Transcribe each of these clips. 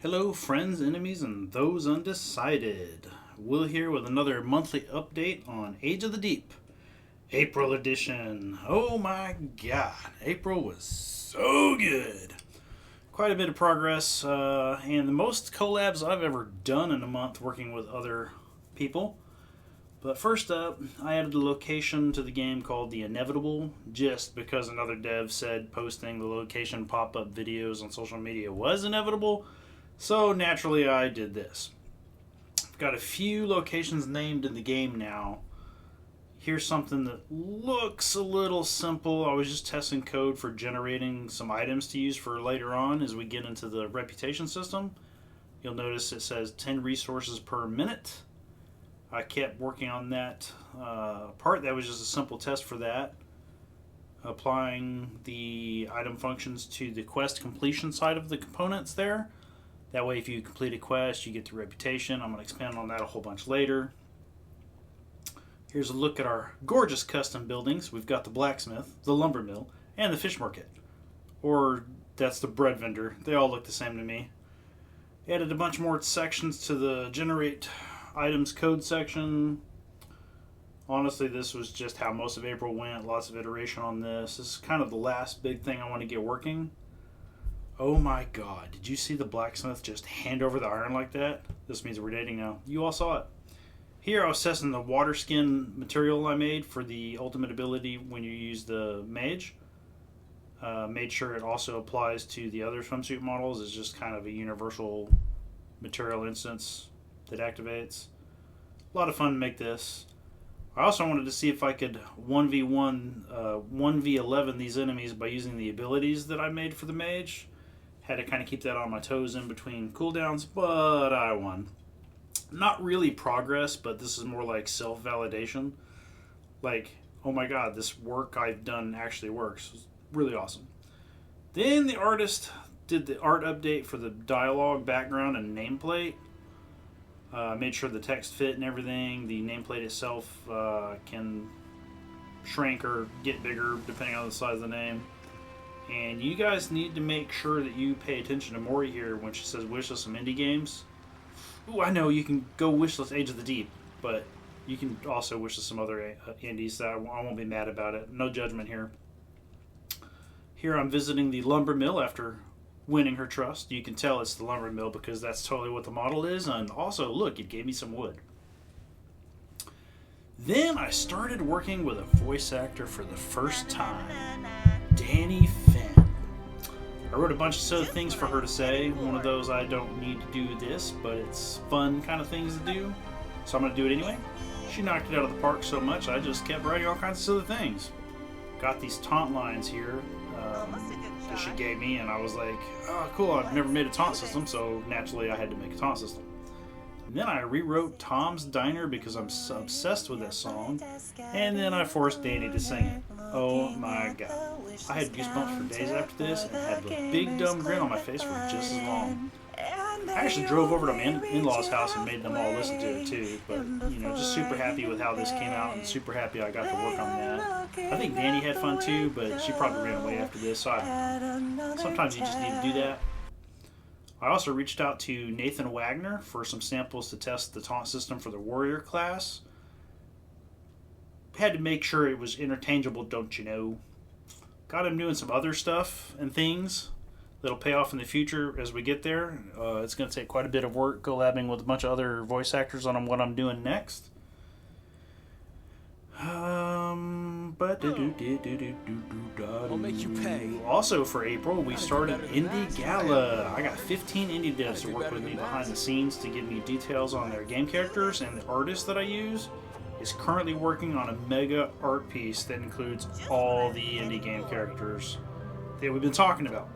Hello, friends, enemies, and those undecided. Will here with another monthly update on Age of the Deep, April edition. Oh my god, April was so good. Quite a bit of progress, and the most collabs I've ever done in a month working with other people. But first up, I added a location to the game called The Inevitable, just because another dev said posting the location pop-up videos on social media was inevitable. So naturally I did this. I've got a few locations named in the game now. Here's something that looks a little simple. I was just testing code for generating some items to use for later on as we get into the reputation system. You'll notice it says 10 resources per minute. I kept working on that part. That was just a simple test for that. Applying the item functions to the quest completion side of the components there. That way, if you complete a quest, you get the reputation. I'm going to expand on that a whole bunch later. Here's a look at our gorgeous custom buildings. We've got the blacksmith, the lumber mill, and the fish market. Or that's the bread vendor. They all look the same to me. Added a bunch more sections to the generate items code section. Honestly, this was just how most of April went. Lots of iteration on this. This is kind of the last big thing I want to get working. Oh my god, did you see the blacksmith just hand over the iron like that? This means we're dating now. You all saw it. Here I was testing the water skin material I made for the ultimate ability when you use the mage. Made sure it also applies to the other swimsuit models. It's just kind of a universal material instance that activates. A lot of fun to make this. I also wanted to see if I could 1v1, 1v11 these enemies by using the abilities that I made for the mage. Had to kind of keep that on my toes in between cooldowns, but I won. Not really progress, but this is more like self-validation. Like, oh my god, this work I've done actually works. It's really awesome. Then the artist did the art update for the dialogue, background, and nameplate. Made sure the text fit and everything. The nameplate itself can shrink or get bigger depending on the size of the name. And you guys need to make sure that you pay attention to Mori here when she says wishlist some indie games. Ooh, I know you can go wishlist Age of the Deep, but you can also wishlist some other indies that I won't be mad about it. No judgment here. Here I'm visiting the lumber mill after winning her trust. You can tell it's the lumber mill because that's totally what the model is. And also, look, it gave me some wood. Then I started working with a voice actor for the first time. Dani Finn. I wrote a bunch of things for her to say. One of those I don't need to do this, but it's fun kind of things to do. So I'm going to do it anyway. She knocked it out of the park so much, I just kept writing all kinds of silly things. Got these taunt lines here that she gave me, and I was like, oh, cool, I've never made a taunt system, so naturally I had to make a taunt system. And then I rewrote Tom's Diner because I'm so obsessed with that song. And then I forced Dani to sing it. Oh my god. I had goosebumps for days after this and had a big dumb grin on my face for just as long. I actually drove over to my in-laws' house and made them all listen to it too. But, just super happy with how this came out and super happy I got to work on that. I think Dani had fun too, but she probably ran away after this. So sometimes you just need to do that. I also reached out to Nathan Wagner for some samples to test the taunt system for the warrior class. Had to make sure it was interchangeable, don't you know. Got him doing some other stuff and things that'll pay off in the future as we get there. It's going to take quite a bit of work collabing with a bunch of other voice actors on what I'm doing next. I'll make you pay. Also for April, we started Indie Gala. I got 15 indie devs to work with me behind the scenes to give me details on their game characters, and the artist that I use is currently working on a mega art piece that includes all the indie game characters that we've been talking about.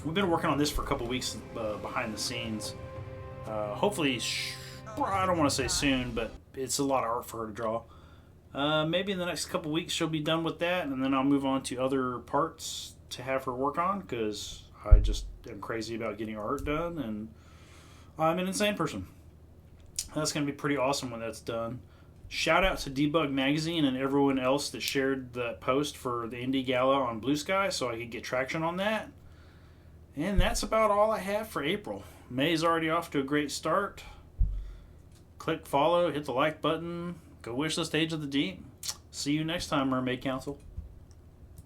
We've been working on this for a couple weeks behind the scenes. Hopefully, I don't want to say soon, but it's a lot of art for her to draw. Maybe in the next couple weeks she'll be done with that, and then I'll move on to other parts to have her work on, because I just am crazy about getting art done, and I'm an insane person. That's going to be pretty awesome when that's done. Shout out to Debug Magazine and everyone else that shared that post for the Indie Gala on Blue Sky so I could get traction on that. And that's about all I have for April. May's already off to a great start. Click follow, hit the like button, go wish the Age of the Deep. See you next time, Mermaid Council.